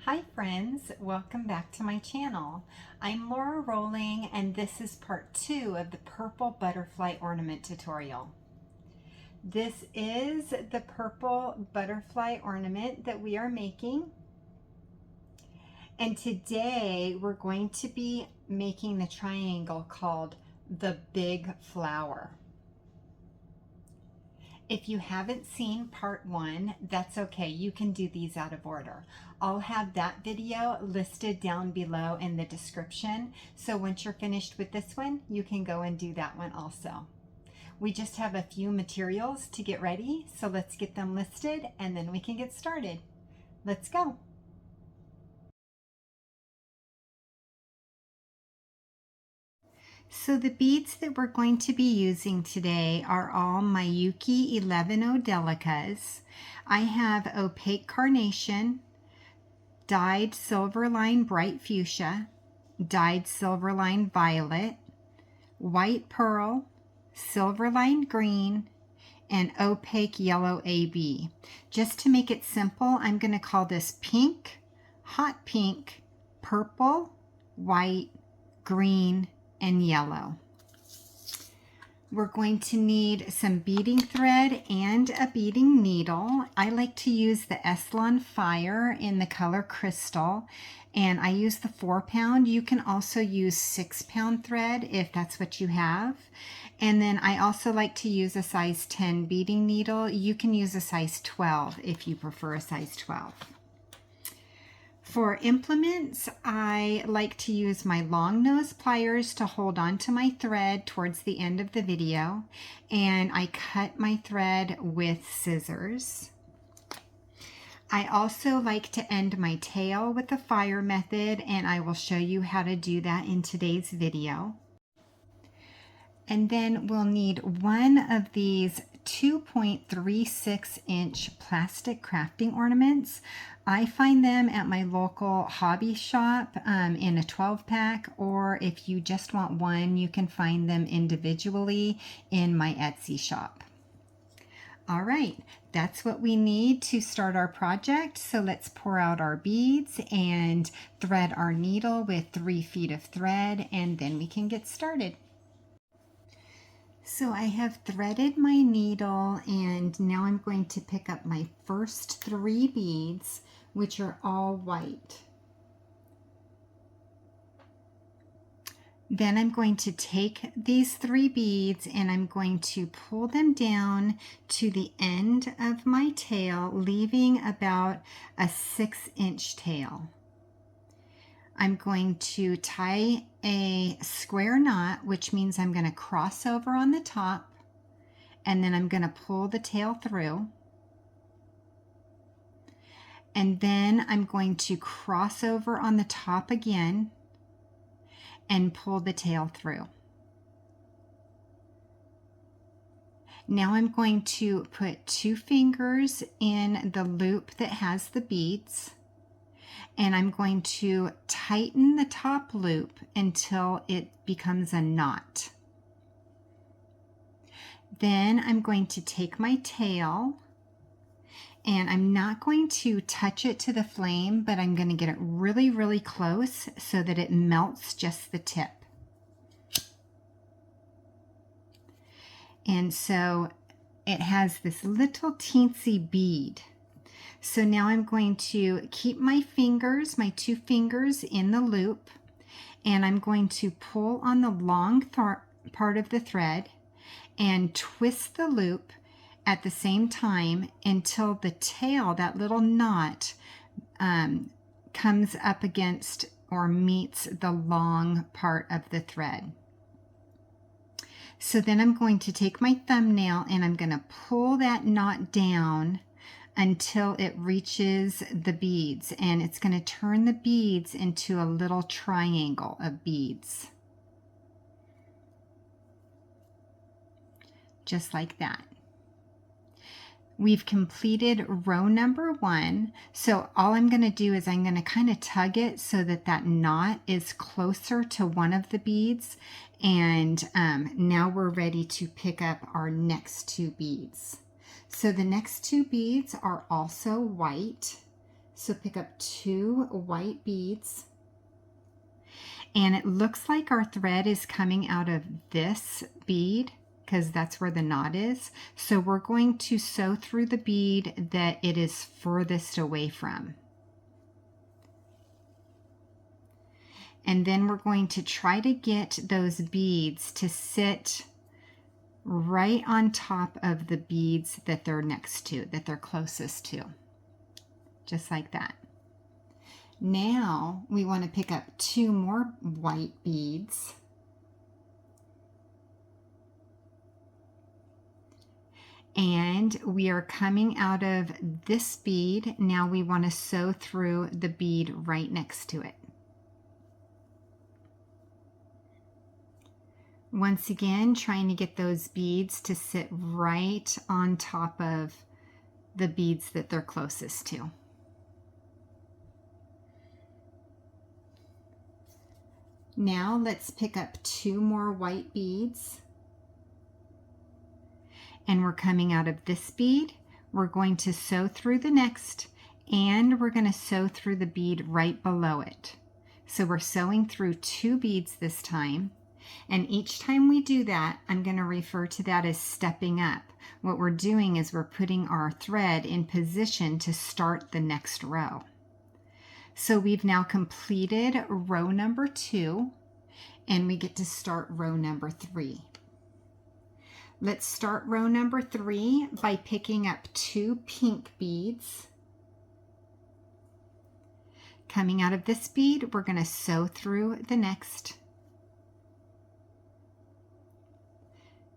Hi friends, welcome back to my channel. I'm Lora Rolling and this is part 2 of the purple butterfly ornament tutorial. This is the purple butterfly ornament that we are making. And today we're going to be making the triangle called the big flower. If you haven't seen part 1, that's okay. You can do these out of order. I'll have that video listed down below in the description. So once you're finished with this one, you can go and do that one also. We just have a few materials to get ready. So let's get them listed and then we can get started. Let's go. So the beads that we're going to be using today are all Miyuki Delicas. I have opaque carnation, dyed silverline bright fuchsia, dyed silverline violet, white pearl, silverline green, and opaque yellow AB. Just to make it simple, I'm going to call this pink, hot pink, purple, white, green, and yellow. We're going to need some beading thread and a beading needle. I like to use the Eslon Fire in the color Crystal, and I use the 4-pound. You can also use 6-pound thread if that's what you have. And then I also like to use a size 10 beading needle. You can use a size 12 if you prefer a size 12. For implements, I like to use my long nose pliers to hold on to my thread towards the end of the video, and I cut my thread with scissors. I also like to end my tail with the fire method, and I will show you how to do that in today's video. And then we'll need one of these 2.36 inch plastic crafting ornaments. I find them at my local hobby shop in a 12-pack, or if you just want one, you can find them individually in my Etsy shop. All right, that's what we need to start our project. So let's pour out our beads and thread our needle with 3 feet of thread, and then we can get started. So I have threaded my needle, and now I'm going to pick up my first 3 beads, which are all white. Then I'm going to take these 3 beads and I'm going to pull them down to the end of my tail, leaving about a 6-inch tail. I'm going to tie a square knot, which means I'm going to cross over on the top, and then I'm going to pull the tail through. And then I'm going to cross over on the top again and pull the tail through. Now I'm going to put 2 fingers in the loop that has the beads, and I'm going to tighten the top loop until it becomes a knot. Then I'm going to take my tail, and I'm not going to touch it to the flame, but I'm going to get it really, really close so that it melts just the tip. And so it has this little teensy bead. So now I'm going to keep my fingers, my 2 fingers in the loop, and I'm going to pull on the long part of the thread and twist the loop at the same time until the tail, that little knot, comes up against or meets the long part of the thread. So then I'm going to take my thumbnail and I'm going to pull that knot down until it reaches the beads, and it's going to turn the beads into a little triangle of beads. Just like that. We've completed row number 1. So all I'm going to do is I'm going to kind of tug it so that that knot is closer to one of the beads. And now we're ready to pick up our next 2 beads. So the next 2 beads are also white. So pick up 2 white beads, and it looks like our thread is coming out of this bead because that's where the knot is. So we're going to sew through the bead that it is furthest away from. And then we're going to try to get those beads to sit right on top of the beads that they're next to, that they're closest to. Just like that. Now we want to pick up 2 more white beads. And we are coming out of this bead. Now we want to sew through the bead right next to it. Once again, trying to get those beads to sit right on top of the beads that they're closest to. Now let's pick up 2 more white beads. And we're coming out of this bead. We're going to sew through the next, and we're going to sew through the bead right below it. So we're sewing through 2 beads this time. And each time we do that, I'm going to refer to that as stepping up. What we're doing is we're putting our thread in position to start the next row. So we've now completed row number 2, and we get to start row number 3. Let's start row number 3 by picking up 2 pink beads. Coming out of this bead, we're going to sew through the next,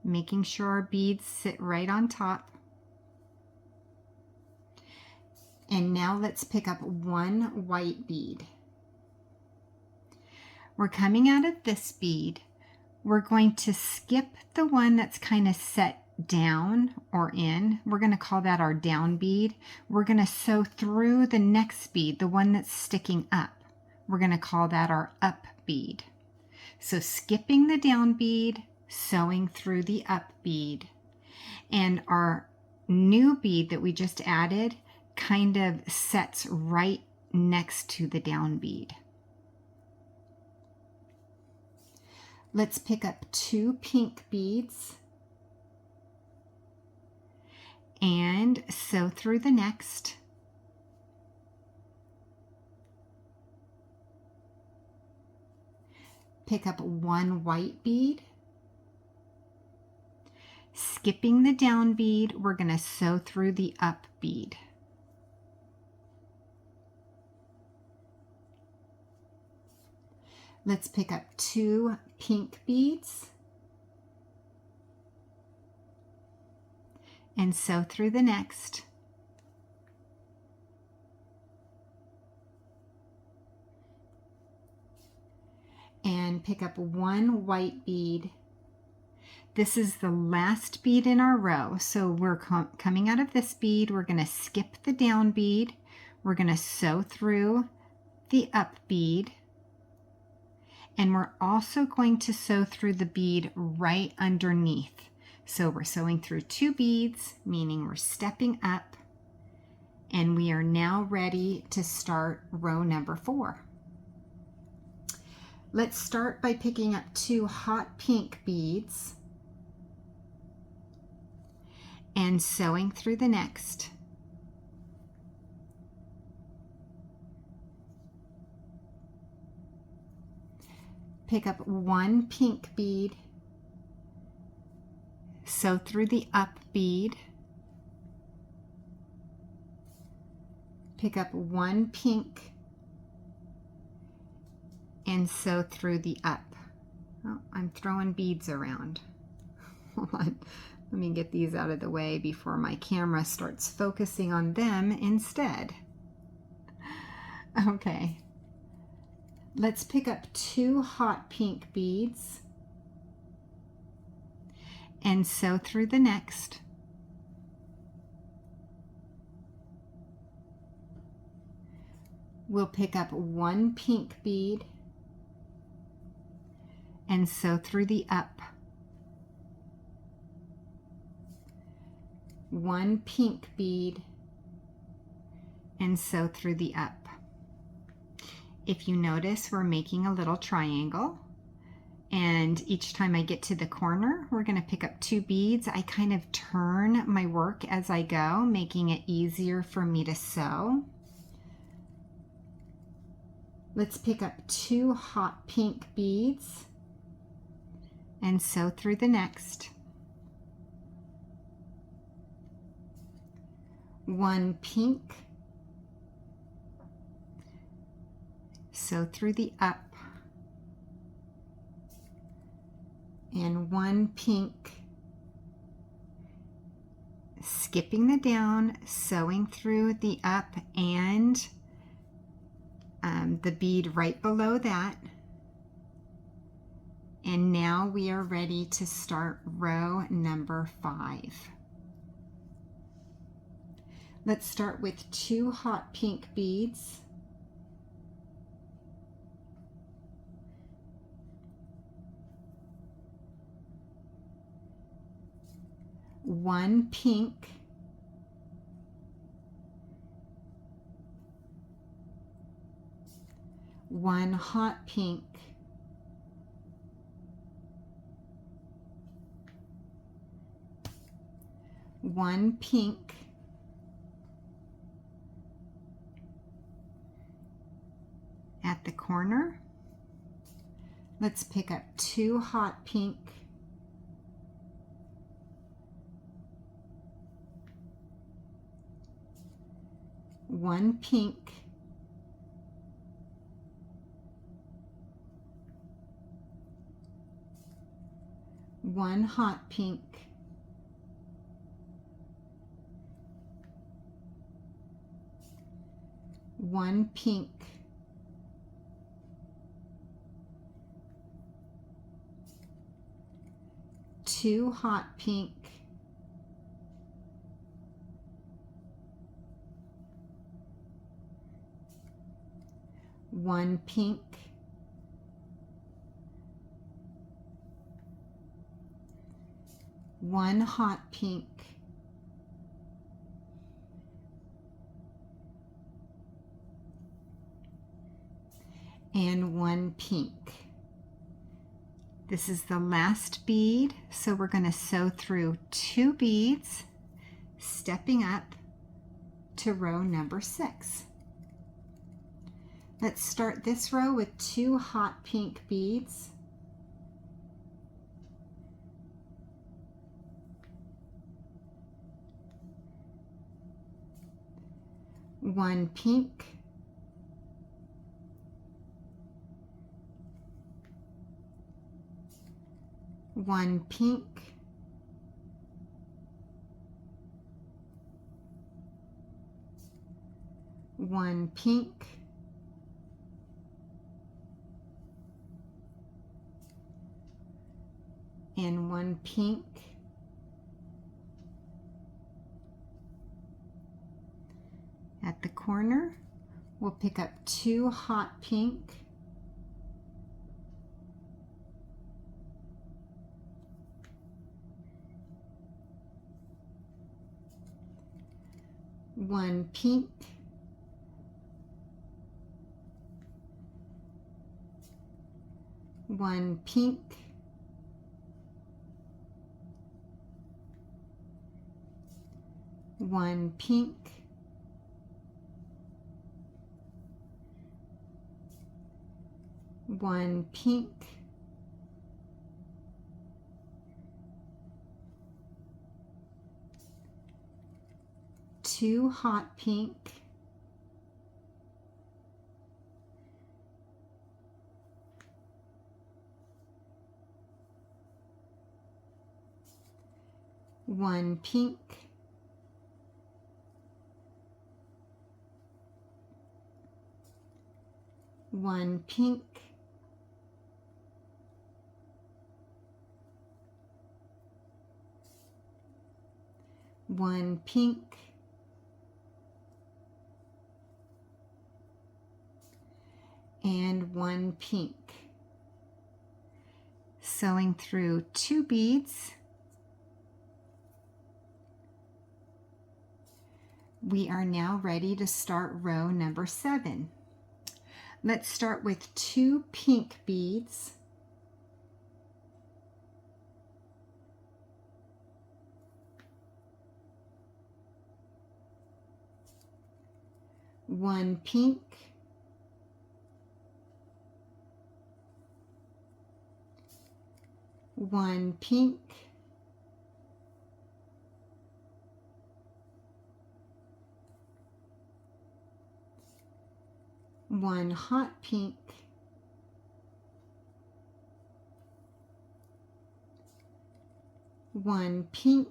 making sure our beads sit right on top. And now let's pick up 1 white bead. We're coming out of this bead. We're going to skip the one that's kind of set down or in. We're going to call that our down bead. We're going to sew through the next bead, the one that's sticking up. We're going to call that our up bead. So skipping the down bead, sewing through the up bead. And our new bead that we just added kind of sets right next to the down bead. Let's pick up 2 pink beads and sew through the next. Pick up 1 white bead. Skipping the down bead, we're going to sew through the up bead. Let's pick up 2 pink beads and sew through the next. And pick up 1 white bead. This is the last bead in our row. So we're coming out of this bead. We're going to skip the down bead. We're going to sew through the up bead. And we're also going to sew through the bead right underneath. So we're sewing through 2 beads, meaning we're stepping up, and we are now ready to start row number 4. Let's start by picking up 2 hot pink beads and sewing through the next. Pick up 1 pink bead, sew through the up bead, pick up 1 pink and sew through the up. Oh, I'm throwing beads around. Hold on, let me get these out of the way before my camera starts focusing on them instead. Okay. Let's pick up 2 hot pink beads and sew through the next. We'll pick up 1 pink bead and sew through the up. 1 pink bead and sew through the up. If you notice, we're making a little triangle, and each time I get to the corner, we're going to pick up 2 beads. I kind of turn my work as I go, making it easier for me to sew. Let's pick up 2 hot pink beads and sew through the next. 1 pink, sew through the up, and 1 pink, skipping the down, sewing through the up and the bead right below that. And now we are ready to start row number 5. Let's start with 2 hot pink beads. One pink, one hot pink, one pink, at the corner. Let's pick up 2 hot pink, one pink, one hot pink, one pink, two hot pink, one pink, one hot pink, and one pink. This is the last bead, so we're going to sew through 2 beads, stepping up to row number 6. Let's start this row with 2 hot pink beads. One pink, one pink, one pink, and one pink, at the corner. We'll pick up 2 hot pink, one pink, one pink, one pink, one pink, two hot pink, one pink, one pink, one pink, and one pink. Sewing through 2 beads, We are now ready to start row number 7. Let's start with 2 pink beads. One pink, one pink, one hot pink, one pink,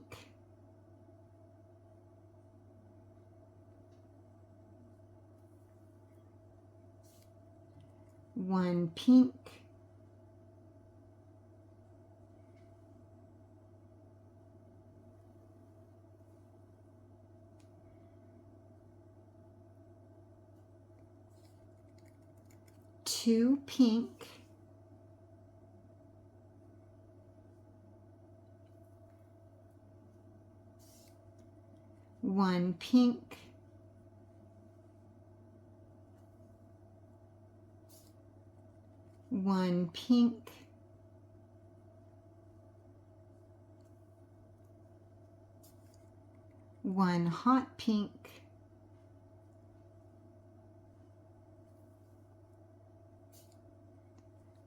one pink, two pink, one pink, one pink, one hot pink,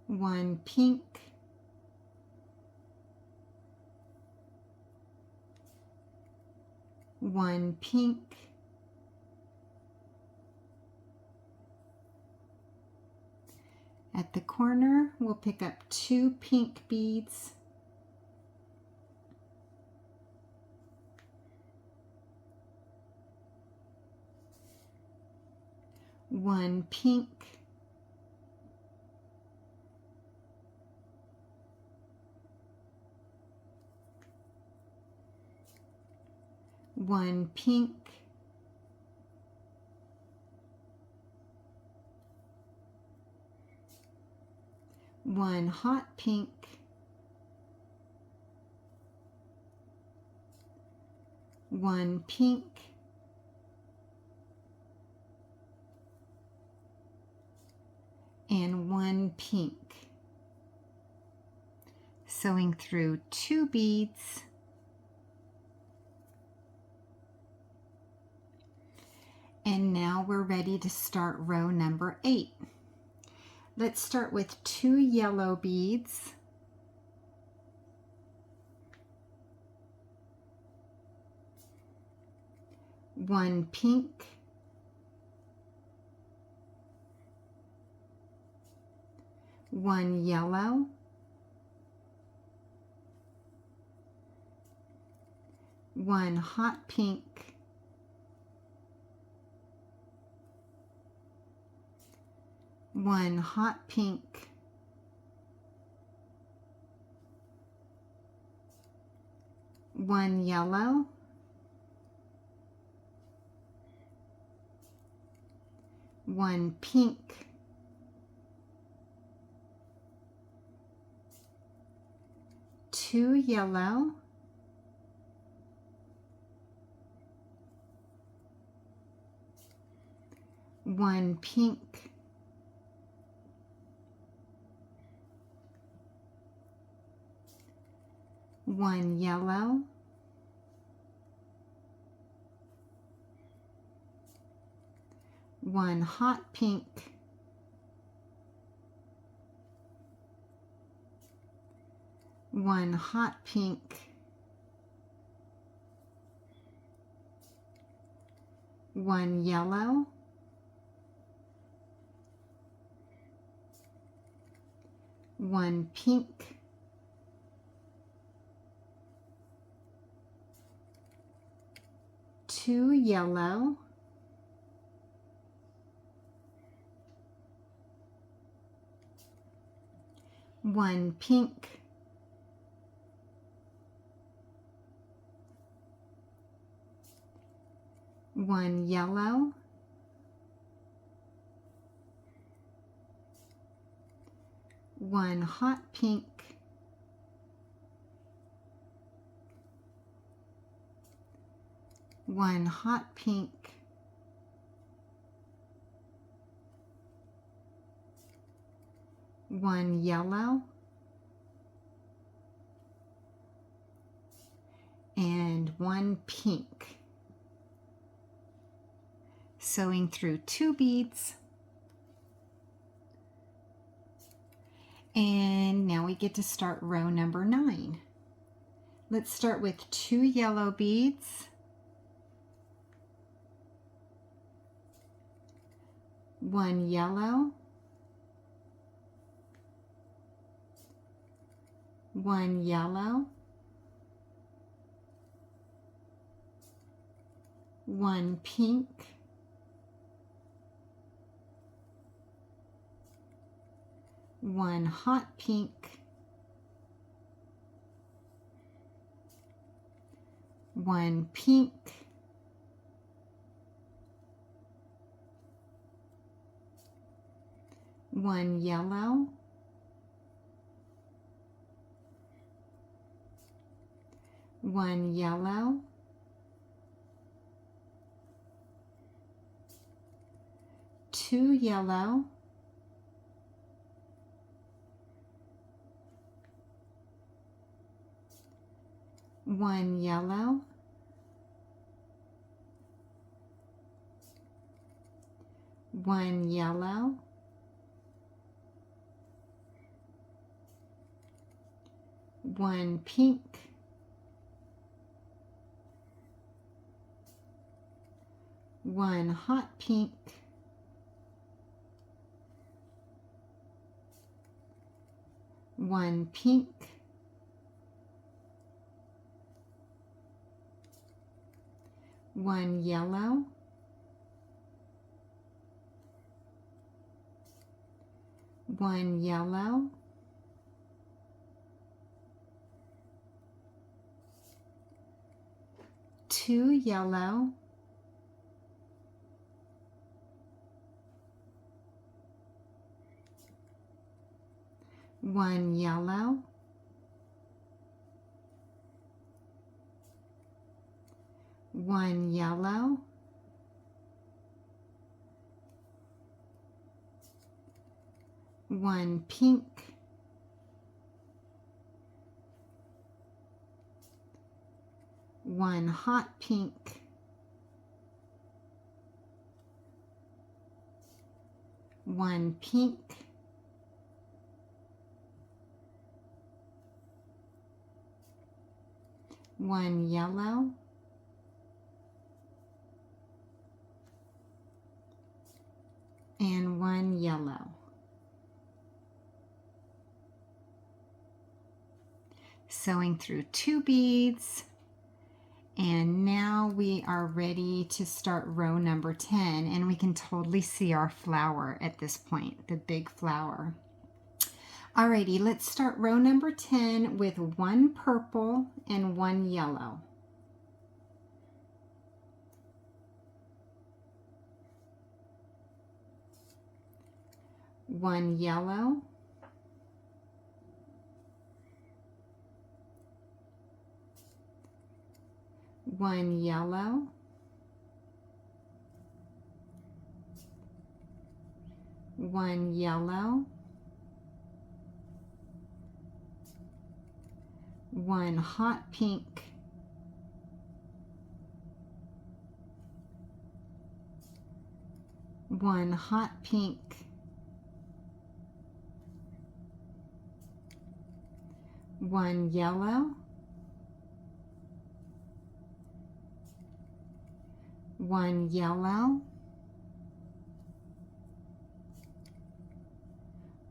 one pink, one pink, at the corner we'll pick up 2 pink beads, one pink, one pink, one hot pink, one pink, and one pink. Sewing through 2 beads, and now we're ready to start row number 8. Let's start with 2 yellow beads, one pink, one yellow, one hot pink, one hot pink, one yellow, one pink, two yellow, one pink, one yellow, one hot pink, one hot pink, one yellow, one pink, two yellow, one pink, one yellow, one hot pink, one hot pink, one yellow, and one pink. Sewing through 2 beads. And now we get to start row number 9. Let's start with 2 yellow beads, 1 yellow, 1 yellow, 1 pink, 1 hot pink, 1 pink, 1 yellow, 1 yellow, 2 yellow, 1 yellow, 1 yellow, 1 pink, 1 hot pink, 1 pink, 1 yellow, 1 yellow, 2 yellow, 1 yellow, 1 yellow, 1 pink, 1 hot pink, 1 pink, 1 yellow, 1 yellow. Sewing through 2 beads, and now we are ready to start row number 10, and we can totally see our flower at this point, the big flower. Alrighty, let's start row number 10 with 1 purple and 1 yellow. One yellow, 1 yellow, 1 yellow, 1 hot pink, 1 hot pink, 1 yellow, 1 yellow,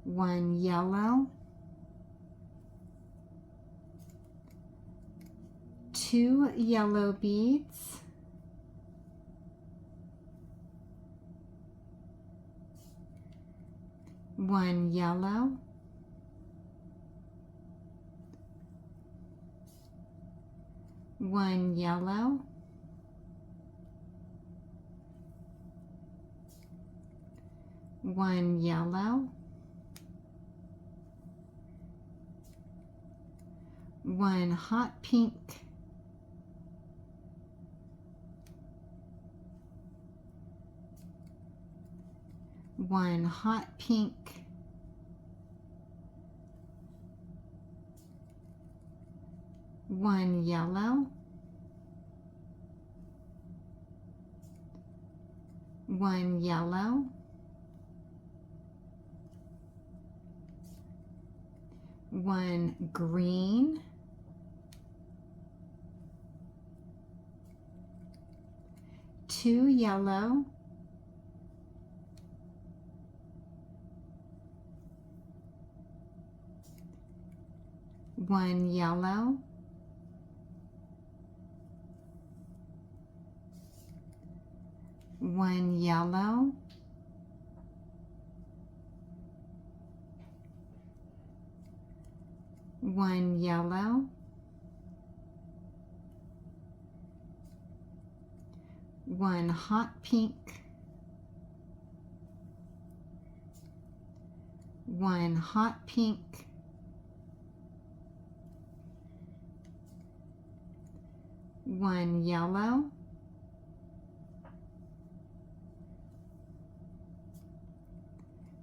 1 yellow, 2 yellow beads, 1 yellow, 1 yellow, 1 yellow, 1 hot pink, 1 hot pink, 1 yellow, 1 yellow, 1 green, 2 yellow, 1 yellow, 1 yellow, 1 yellow, 1 hot pink, 1 hot pink, 1 yellow,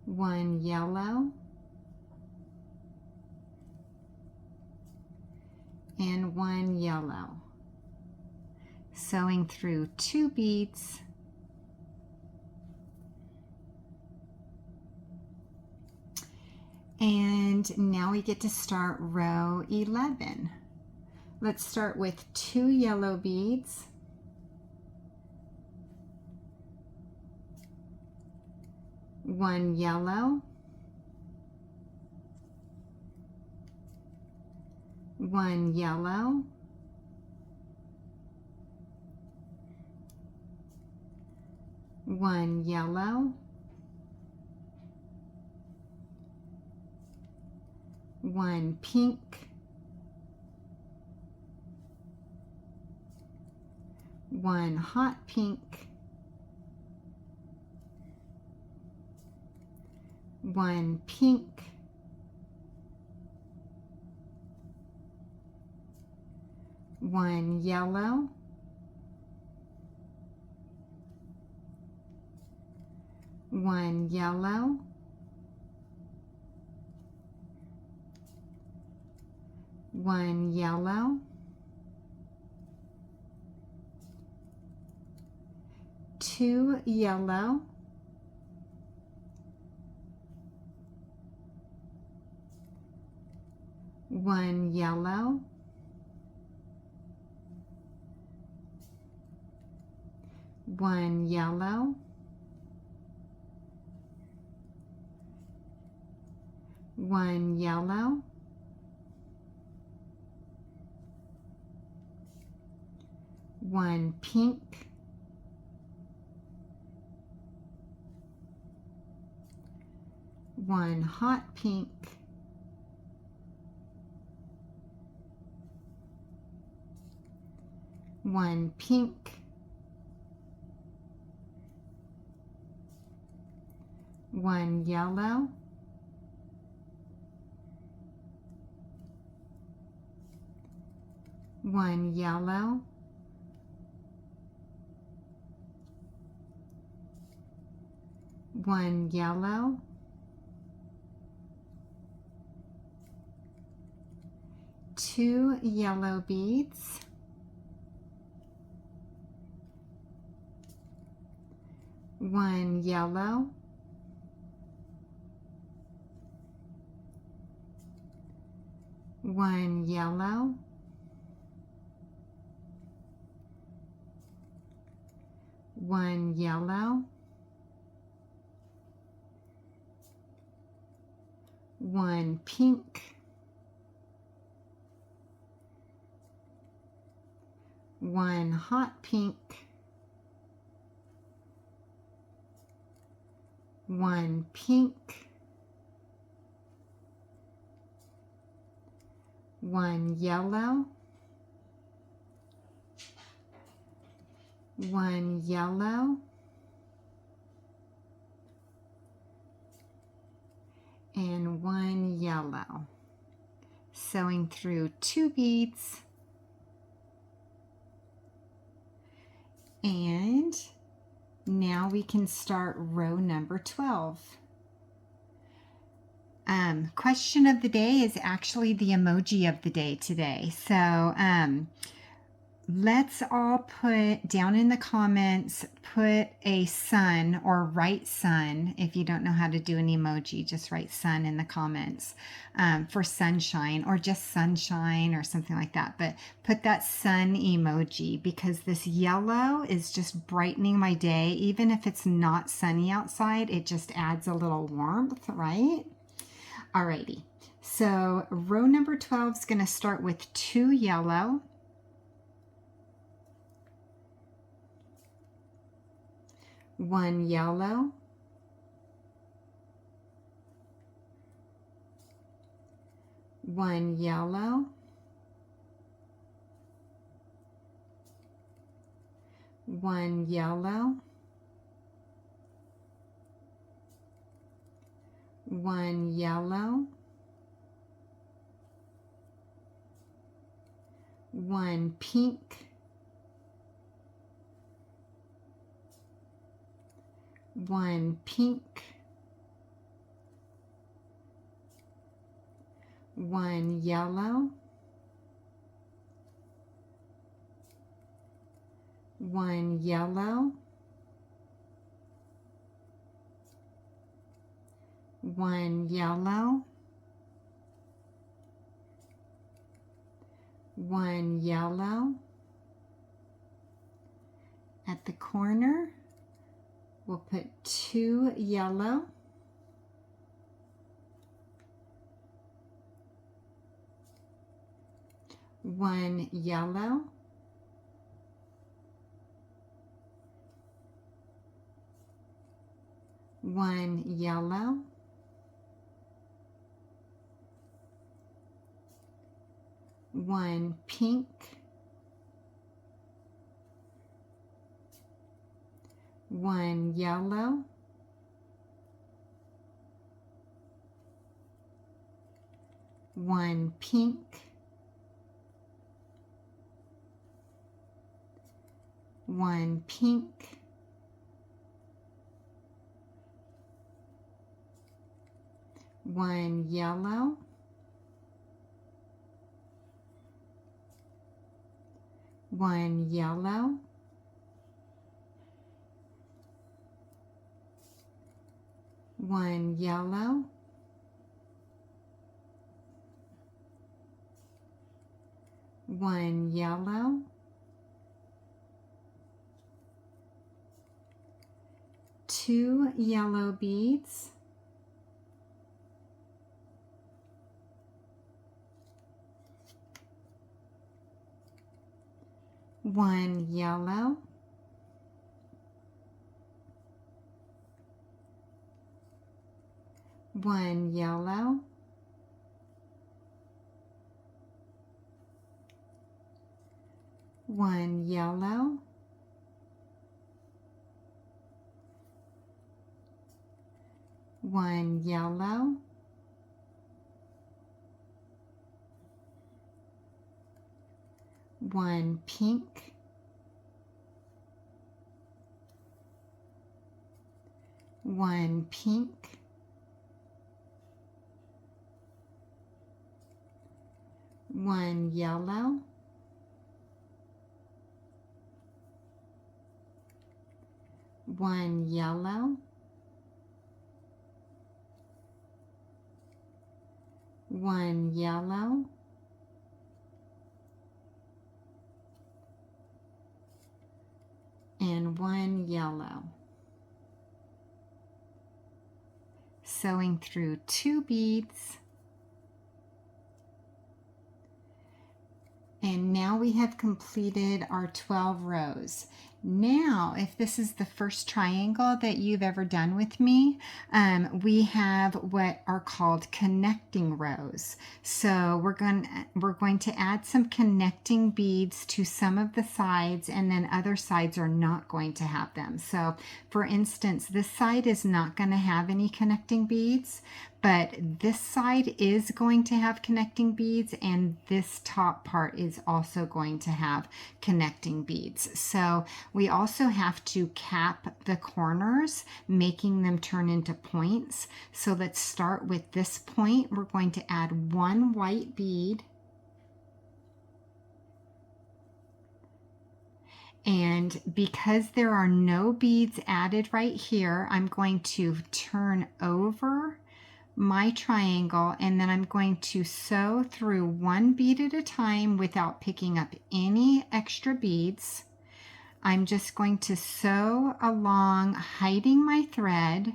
1 yellow, and 1 yellow. Sewing through 2 beads. And now we get to start row 11. Let's start with 2 yellow beads, 1 yellow, 1 yellow, 1 yellow, 1 pink, 1 hot pink, 1 pink, 1 yellow, 1 yellow, 1 yellow, 2 yellow, 1 yellow, 1 yellow, 1 yellow, 1 pink, 1 hot pink, 1 pink, 1 yellow, 1 yellow, 1 yellow, 2 yellow beads, 1 yellow, 1 yellow, 1 yellow, 1 pink, 1 hot pink, 1 pink, 1 yellow, 1 yellow, and 1 yellow. Sewing through 2 beads. And Now we can start row number 12. Question of the day is actually the emoji of the day today. So let's all put down in the comments, put a sun or write sun. If you don't know how to do an emoji, just write sun in the comments for sunshine, or just sunshine or something like that. But put that sun emoji, because this yellow is just brightening my day. Even if it's not sunny outside, it just adds a little warmth, right? Alrighty, so row number 12 is going to start with 2 yellow, 1 yellow, 1 yellow, 1 yellow, 1 yellow, 1 pink, 1 pink, 1 yellow, 1 yellow, 1 yellow, 1 yellow. At the corner, we'll put 2 yellow, 1 yellow, 1 yellow, 1 pink, 1 yellow, 1 pink, 1 pink, 1 yellow, 1 yellow, 1 yellow, 1 yellow, 2 yellow beads, 1 yellow, 1 yellow, 1 yellow, 1 yellow, 1 pink, 1 pink, 1 yellow, 1 yellow, 1 yellow, and 1 yellow. Sewing through 2 beads. And now we have completed our 12 rows. Now, if this is the first triangle that you've ever done with me, we have what are called connecting rows. So we're going to add some connecting beads to some of the sides, and then other sides are not going to have them. So for instance, this side is not going to have any connecting beads, but this side is going to have connecting beads, and this top part is also going to have connecting beads. So we also have to cap the corners, making them turn into points. So let's start with this point. We're going to add one white bead, and because there are no beads added right here, I'm going to turn over my triangle, and then I'm going to sew through one bead at a time without picking up any extra beads. I'm just going to sew along, hiding my thread.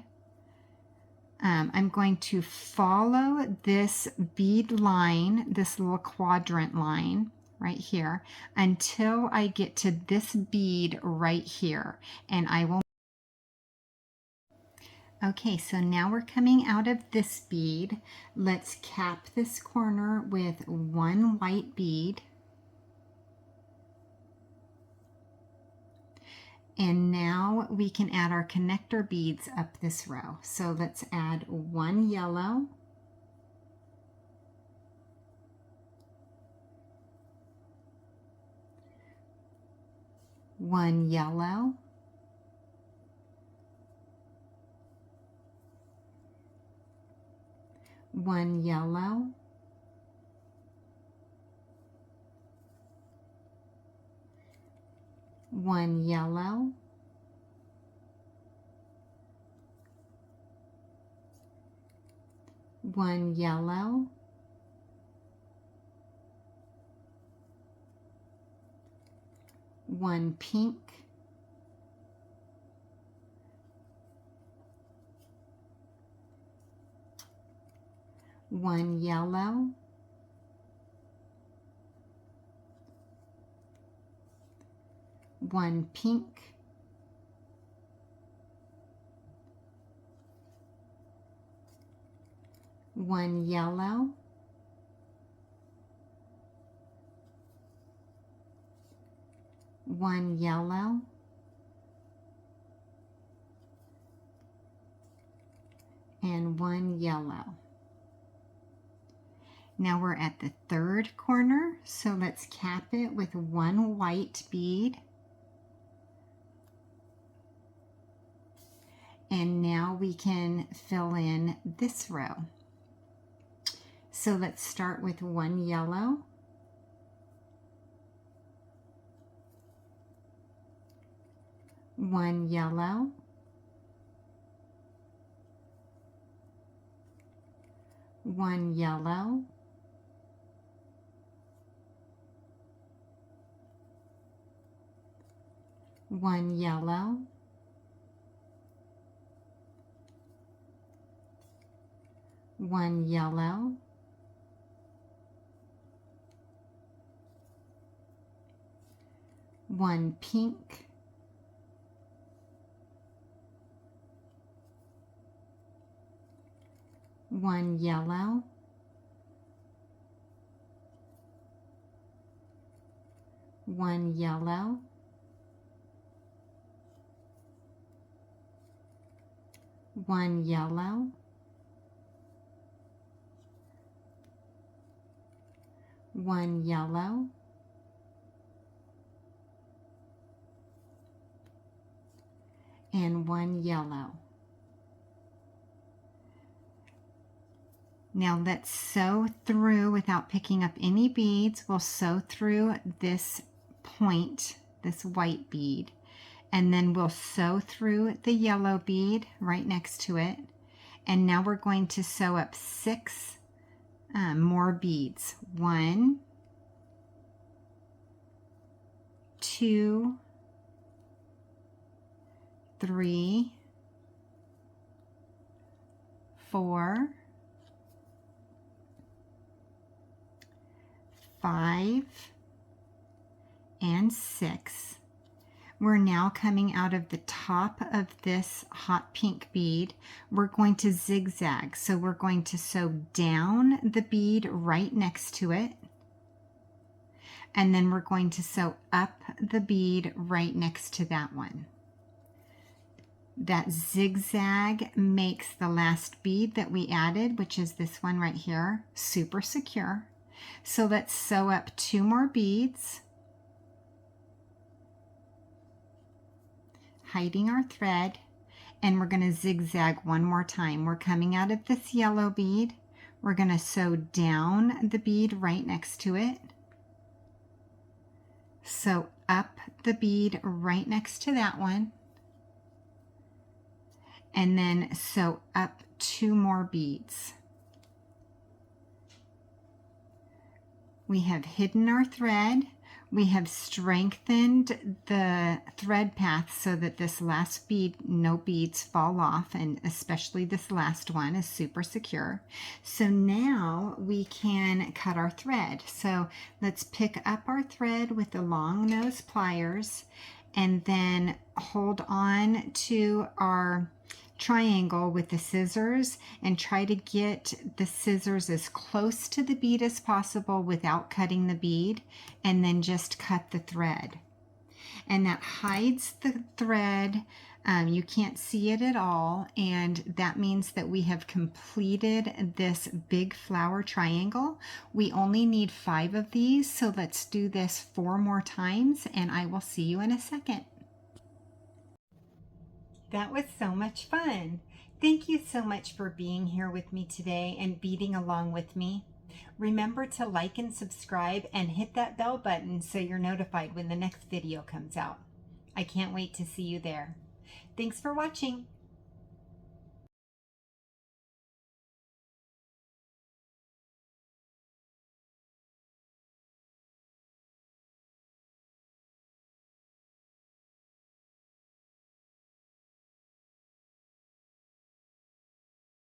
I'm going to follow this bead line, this little quadrant line right here, until I get to this bead right here, and I will. Okay, so now we're coming out of this bead. Let's cap this corner with one white bead. And now we can add our connector beads up this row. So let's add one yellow, one yellow, one yellow, one yellow, one yellow, one pink, one yellow, one pink, one yellow, one yellow, and one yellow. Now we're at the third corner, so let's cap it with one white bead. And now we can fill in this row. So let's start with one yellow, one yellow, one yellow, one yellow, one yellow, one pink, one yellow, one yellow, one yellow, one yellow, and one yellow. Now let's sew through without picking up any beads. We'll sew through this point, this white bead, and then we'll sew through the yellow bead right next to it. And now we're going to sew up 6 more beads. 1, 2, 3, 4, 5, and 6. We're now coming out of the top of this hot pink bead. We're going to zigzag. So we're going to sew down the bead right next to it. And then we're going to sew up the bead right next to that one. That zigzag makes the last bead that we added, which is this one right here, super secure. So let's sew up 2 more beads, hiding our thread, and we're going to zigzag one more time. We're coming out of this yellow bead. We're going to sew down the bead right next to it. Sew up the bead right next to that one. And then sew up 2 more beads. We have hidden our thread. We have strengthened the thread path so that this last bead, no beads fall off, and especially this last one is super secure. So now we can cut our thread. So let's pick up our thread with the long nose pliers and then hold on to our triangle with the scissors and try to get the scissors as close to the bead as possible without cutting the bead, and then just cut the thread. And that hides the thread. You can't see it at all, and that means that we have completed this big flower triangle. We only need 5 of these, so let's do this 4 more times, and I will see you in a second. That was so much fun. Thank you so much for being here with me today and beading along with me. Remember to like and subscribe and hit that bell button so you're notified when the next video comes out. I can't wait to see you there. Thanks for watching.